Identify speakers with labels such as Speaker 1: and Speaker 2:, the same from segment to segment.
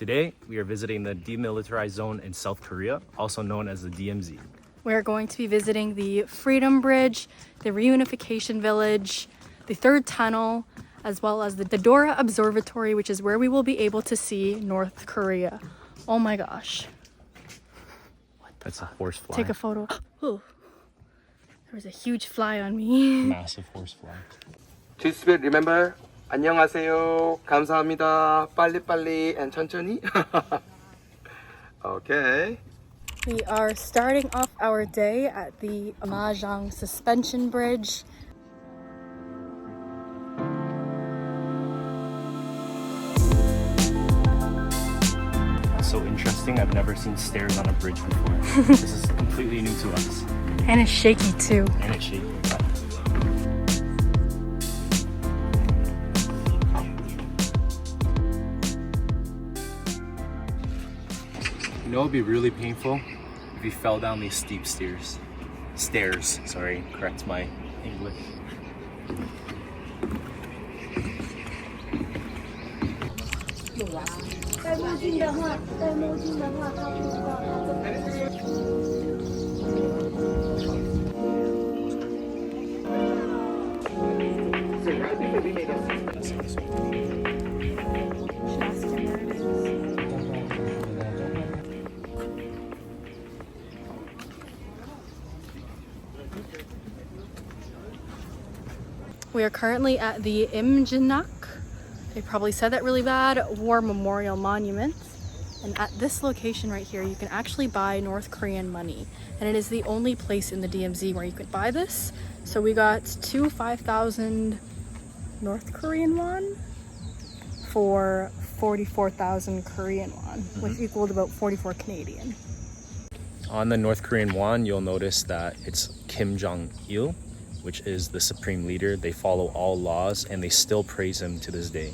Speaker 1: Today, we are visiting the Demilitarized Zone in South Korea, also known as the DMZ.
Speaker 2: We're going to be visiting the Freedom Bridge, the Reunification Village, the third tunnel, as well as the Dora observatory, which is where we will be able to see North Korea. Oh my gosh.
Speaker 1: That's a horse fly.
Speaker 2: Take a photo. Oh, there was a huge fly on me.
Speaker 1: Massive horse fly.
Speaker 3: To speak, remember? 안녕하세요. 감사합니다. 빨리빨리 and 천천히. Okay.
Speaker 2: We are starting off our day at the Majang suspension bridge.
Speaker 1: So interesting, I've never seen stairs on a bridge before. This is completely new to us.
Speaker 2: And it's shaky too.
Speaker 1: And it's shaky. You know, it would be really painful if you fell down these steep stairs. Sorry, correct my English.
Speaker 2: We are currently at the imjingak. They probably said that really bad. War Memorial Monument. And at this location right here, you can actually buy North Korean money. And it is the only place in the DMZ where you could buy this. So we got two 5,000 North Korean won for 44,000 Korean won, which equaled about 44 Canadian.
Speaker 1: On the North Korean won, you'll notice that it's Kim Jong-il, which is the supreme leader. They follow all laws and they still praise him to this day.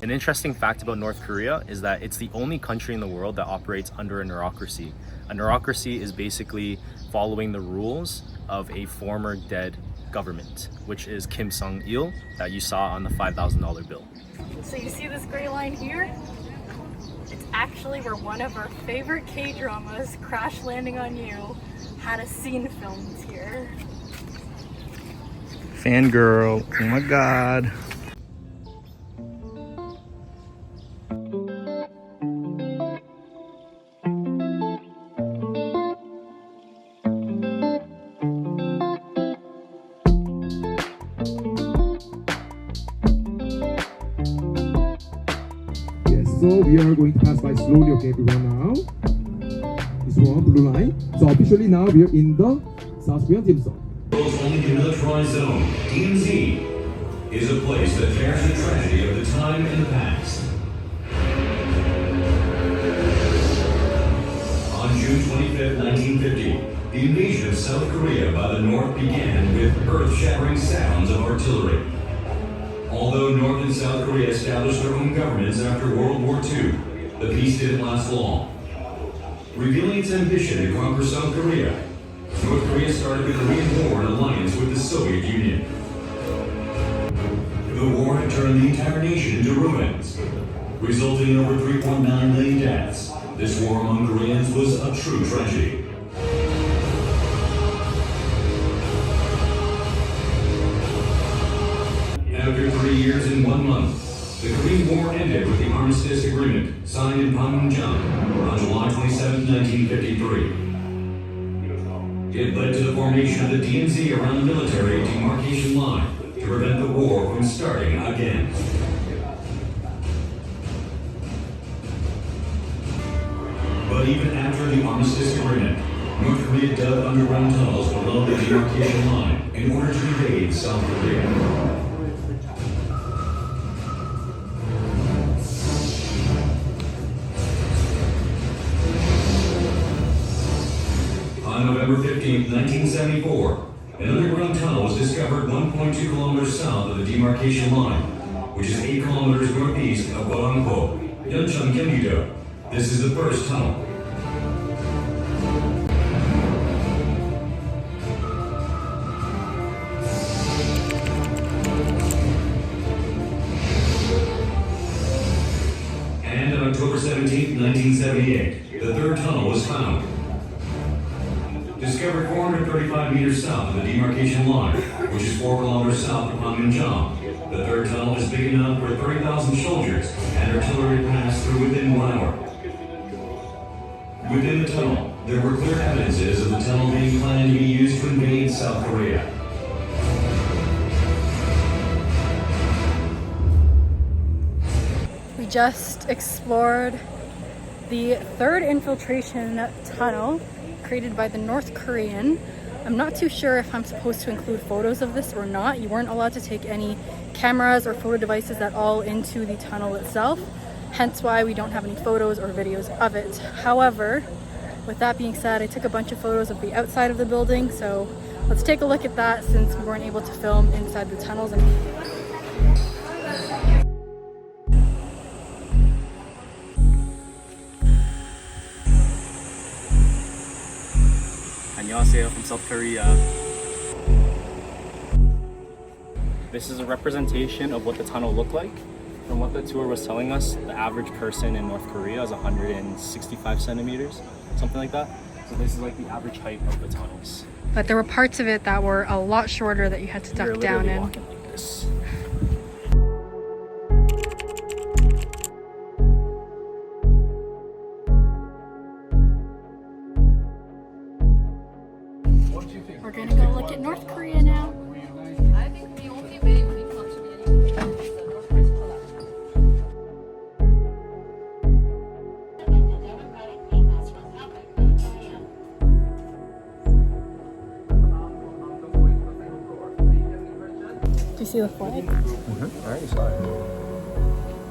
Speaker 1: An interesting fact about North Korea is that it's the only country in the world that operates under a neurocracy. A neurocracy is basically following the rules of a former dead government, which is Kim Sung-il that you saw on the $5,000 bill.
Speaker 2: So you see this gray line here? It's actually where one of our favorite K-dramas, Crash Landing on You, had a scene filmed here.
Speaker 1: Fangirl, oh my god.
Speaker 4: Yes, so we are going to pass by slowly, okay, everyone now. This one, blue line. So officially now we are in the South Korean Team Zone.
Speaker 5: The world's only demilitarized zone, DMZ, is a place that bears the tragedy of the time in the past. On June 25, 1950, the invasion of South Korea by the North began with earth-shattering sounds of artillery. Although North and South Korea established their own governments after World War II, the peace didn't last long. Revealing its ambition to conquer South Korea, North Korea started the Korean War in alliance with the Soviet Union. The war had turned the entire nation into ruins, resulting in over 3.9 million deaths. This war among Koreans was a true tragedy. After 3 years and 1 month, the Korean War ended with the Armistice Agreement signed in Panmunjom on July 27, 1953. It led to the formation of the DMZ around the military demarcation line to prevent the war from starting again. But even after the Armistice Agreement, North Korea dug underground tunnels below the demarcation line in order to invade South Korea. On November 15, 1974, an underground tunnel was discovered 1.2 kilometers south of the demarcation line, which is 8 kilometers northeast of Gwangpo, Yeoncheon, Gyeonggi-do. This is the first tunnel. And on October 17, 1978, the third tunnel was found. Discovered 435 meters south of the demarcation line, which is 4 kilometers south of Imjingak. The third tunnel is big enough for 30,000 soldiers and artillery to pass through within 1 hour. Within the tunnel, there were clear evidences of the tunnel being planned to be used to invade South Korea.
Speaker 2: We just explored the third infiltration tunnel created by the North Korean. I'm not too sure if I'm supposed to include photos of this or not. You weren't allowed to take any cameras or photo devices at all into the tunnel itself, hence why we don't have any photos or videos of it. However, with that being said, I took a bunch of photos of the outside of the building, so let's take a look at that since we weren't able to film inside the tunnels.
Speaker 1: 안녕하세요 from South Korea. This is a representation of what the tunnel looked like. From what the tour was telling us, the average person in North Korea is 165 centimeters, something like that. So this is like the average height of the tunnels.
Speaker 2: But there were parts of it that were a lot shorter that you had to duck down in.
Speaker 1: Walking like this.
Speaker 2: We're gonna go look at North Korea now.
Speaker 6: I think the only way we come to be is the North Korea's collapse.
Speaker 2: Do you see the flag?
Speaker 1: I already saw it.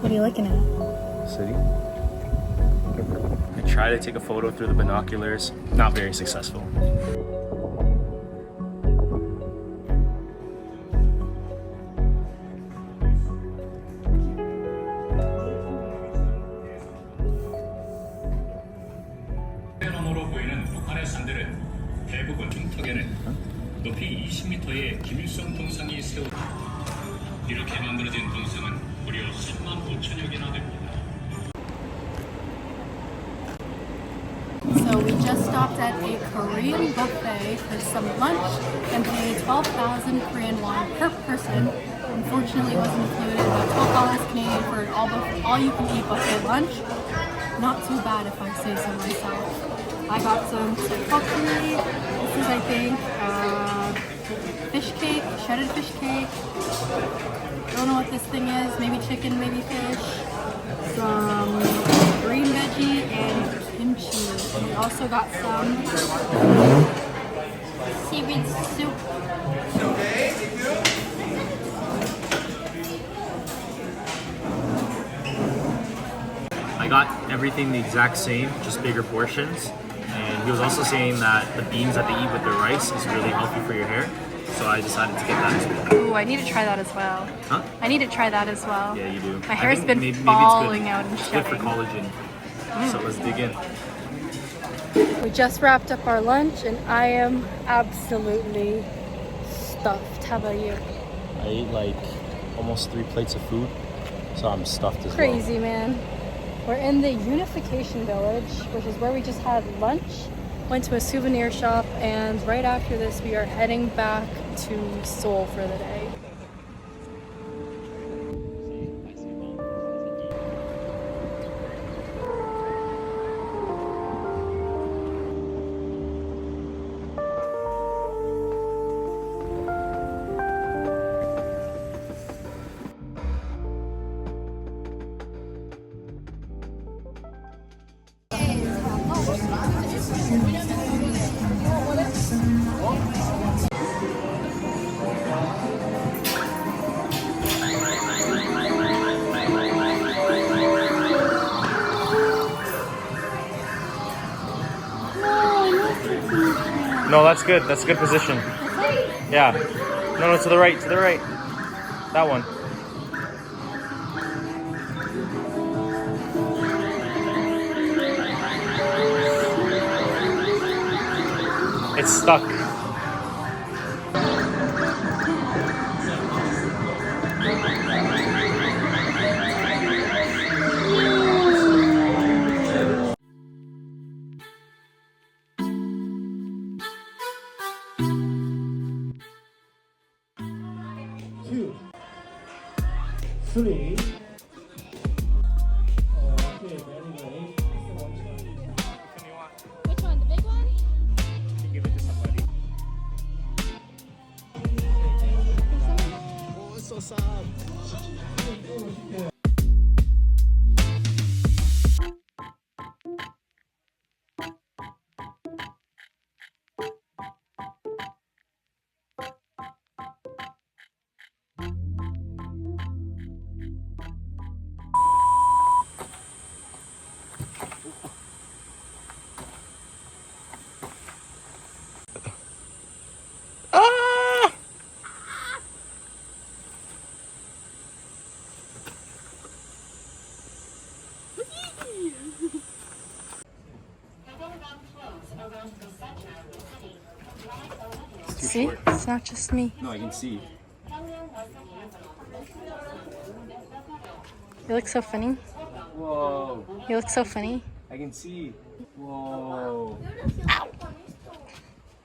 Speaker 2: What are you looking at?
Speaker 1: City. I tried to take a photo through the binoculars, not very successful.
Speaker 7: 너머로 보이는 북한의 산들은 대부분 중턱에는 높이 20m의 김일성 동상이 세워 이렇게 만들어진 동상은 무려 10만 5천여 개나 됩니다.
Speaker 2: So we just stopped at a Korean buffet for some lunch and paid 12,000 Korean won per person. Unfortunately, it wasn't included, but $12 Canadian for an all-you-can-eat buffet lunch. Not too bad if I say so myself. I got some tteokbokki. This is, I think, fish cake, shredded fish cake. Don't know what this thing is. Maybe chicken, maybe fish. Some green veggie and kimchi. And we also got some seaweed soup.
Speaker 1: I got everything the exact same, just bigger portions. And he was also saying that the beans that they eat with the rice is really healthy for your hair. So I decided to get that as well.
Speaker 2: Ooh, I need to try that as well.
Speaker 1: Huh?
Speaker 2: I need to try that as well.
Speaker 1: Yeah, you do.
Speaker 2: My
Speaker 1: I
Speaker 2: hair's
Speaker 1: think
Speaker 2: been
Speaker 1: maybe
Speaker 2: falling
Speaker 1: it's
Speaker 2: out and
Speaker 1: It's good for
Speaker 2: shedding.
Speaker 1: collagen. So let's dig in.
Speaker 2: We just wrapped up our lunch and I am absolutely stuffed. How about you?
Speaker 1: I ate like almost 3 plates of food, so I'm stuffed as well.
Speaker 2: Crazy, man. We're in the Unification Village, which is where we just had lunch. Went to a souvenir shop, and right after this, we are heading back to Seoul for the day.
Speaker 1: No, that's good. That's a good position. Yeah. No, to the right, to the right. That one. It's stuck.
Speaker 8: 3. Okay, very great.
Speaker 6: Which one? The big one?
Speaker 1: Give it to somebody. Oh, it's so soft.
Speaker 2: See? It's not just me.
Speaker 1: No, I can see.
Speaker 2: You look so funny.
Speaker 1: Whoa.
Speaker 2: You look so funny.
Speaker 1: I can see. Whoa.
Speaker 2: Ow!